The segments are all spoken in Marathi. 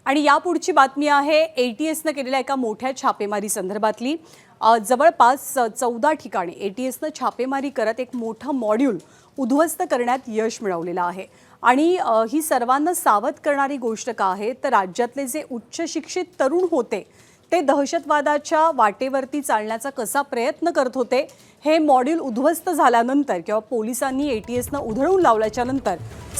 आणि यापुढची बातमी आहे एटीएसने केलेल्या एका मोठ्या छापेमारी संदर्भातली। जवळपास 14 ठिकाणी एटीएसने छापेमारी करत एक मोठं मॉड्यूल उद्ध्वस्त करण्यात यश मिळवलेलं आहे। आणि ही सर्वांना सावध करणारी गोष्ट का आहे तर राज्यातले जे उच्च शिक्षित तरुण होते ते दहशतवादाच्या वाटेवरती चालण्याचा कसा प्रयत्न करत होते हे मॉड्यूल उद्ध्वस्त झाल्यानंतर किंवा पोलिसांनी एटीएसने उधळून लावल्याच्या नंतर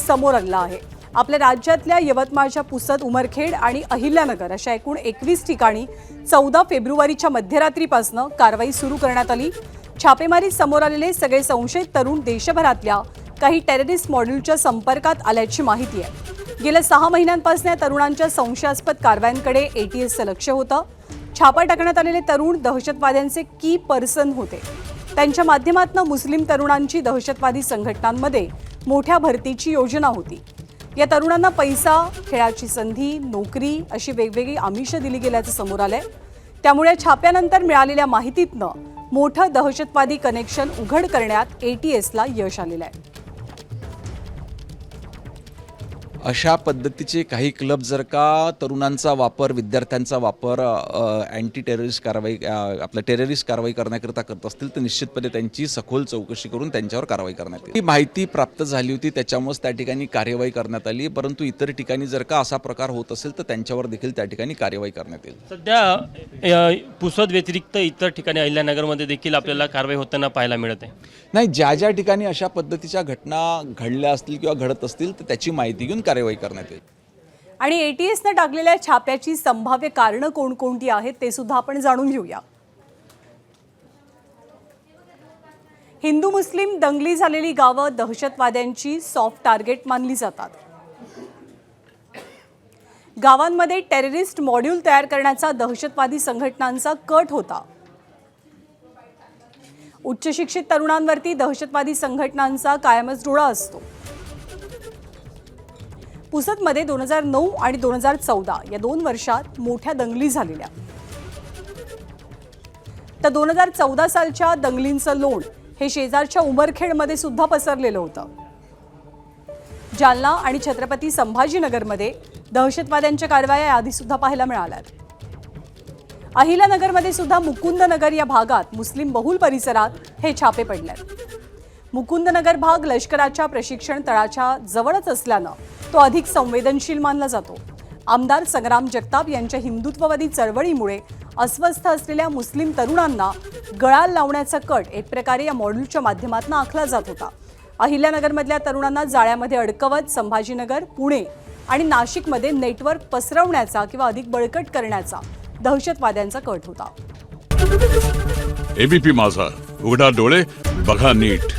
समोर आलं आहे। आपल्या राज्यातल्या यवतमाळच्या पुसद, उमरखेड आणि अहिल्यानगर अशा एकूण 21 ठिकाणी 14 फेब्रुवारीच्या मध्यरात्रीपासून कारवाई सुरू करण्यात आली। छापेमारीत समोर आलेले सगळे संशयित तरुण देशभरातल्या काही टेररिस्ट मॉड्यूलच्या संपर्कात आल्याची माहिती आहे। गेल्या 6 महिन्यांपासून या तरुणांच्या संशयास्पद कारवायांकडे एटीएसचं लक्ष होतं। छापा टाकण्यात आलेले तरुण दहशतवाद्यांचे की पर्सन होते। त्यांच्या माध्यमातून मुस्लिम तरुणांची दहशतवादी संघटनांमध्ये मोठ्या भरतीची योजना होती। या तरुणांना पैसा, खेळाची संधी, नोकरी अशी वेगवेगळी आमिष दिली गेल्याचं समोर आलंय। त्यामुळे छाप्यानंतर मिळालेल्या माहितीतनं मोठं दहशतवादी कनेक्शन उघड करण्यात एटीएसला यश आलेलं आहे। अशा पद्धतीचे काही क्लब जर का तरुणांचा वापर, विद्यार्थ्यांचा वापर अँटी टेररिस्ट कारवाई आपल्या टेररिस्ट कारवाई करण्याकरता करत असतील तर निश्चितपणे त्यांची सखोल चौकशी करून त्यांच्यावर कारवाई करण्यात येईल। ही माहिती प्राप्त झाली होती, त्याच्यामुळेच त्या ठिकाणी कार्यवाही करण्यात आली। परंतु इतर ठिकाणी जर का असा प्रकार होत असेल तर त्यांच्यावर देखील त्या ठिकाणी कार्यवाही करण्यात येईल। सध्या पुसद व्यतिरिक्त इतर ठिकाणी अहिल्यानगरमध्ये देखील आपल्याला कारवाई होताना पाहायला मिळत आहे। नाही, ज्या ज्या ठिकाणी अशा पद्धतीच्या घटना घडल्या असतील किंवा घडत असतील तर त्याची माहिती घेऊन कारवाई करण्यात येईल। आणि एटीएसने टाकलेल्या छाप्याची संभाव्य कारणं कोणकोणती आहेत ते सुद्धा आपण जाणून घेऊया। हिंदू मुस्लिम दंगली झालेली गावं दहशतवाद्यांची सॉफ्ट टार्गेट मानली जातात। गावांमध्ये टेररिस्ट मॉड्यूल तयार करण्याचा दहशतवादी संघटनांचा कट होता। उच्च शिक्षित तरुणांवरती दहशतवादी संघटनांचा कायमच डोळा असतो। पुसदमध्ये 2009 आणि 2014 या 2 वर्षात मोठ्या दंगली झालेल्या। तर 2014 सालच्या दंगलींचं लोण हे शेजारच्या उमरखेडमध्ये सुद्धा पसरलेलं होतं। जालना आणि छत्रपती संभाजीनगरमध्ये दहशतवाद्यांच्या कारवाया आधी सुद्धा पाहायला मिळाल्या। अहिल्यानगरमध्ये सुद्धा मुकुंदनगर या भागात मुस्लिम बहुल परिसरात हे छापे पडलेत। मुकुंदनगर भाग लष्कराच्या प्रशिक्षण तळाच्या जवळच असल्यानं तो अधिक संवेदनशील मानला जातो। आमदार संग्राम जगताप यांच्या हिंदुत्ववादी चळवळीमुळे अस्वस्थ असलेल्या मुस्लिम तरुणांना गळाल लावण्याचा कट एक प्रकारे या मॉड्यूलच्या माध्यमातून आखला जात होता। अहिल्यानगरमधल्या तरुणांना जाळ्यामध्ये अडकवत संभाजीनगर, पुणे आणि नाशिकमध्ये नेटवर्क पसरवण्याचा किंवा अधिक बळकट करण्याचा दहशतवाद्यांचा कट होता। एबीपी माझा, उघडा डोळे बघा नीट।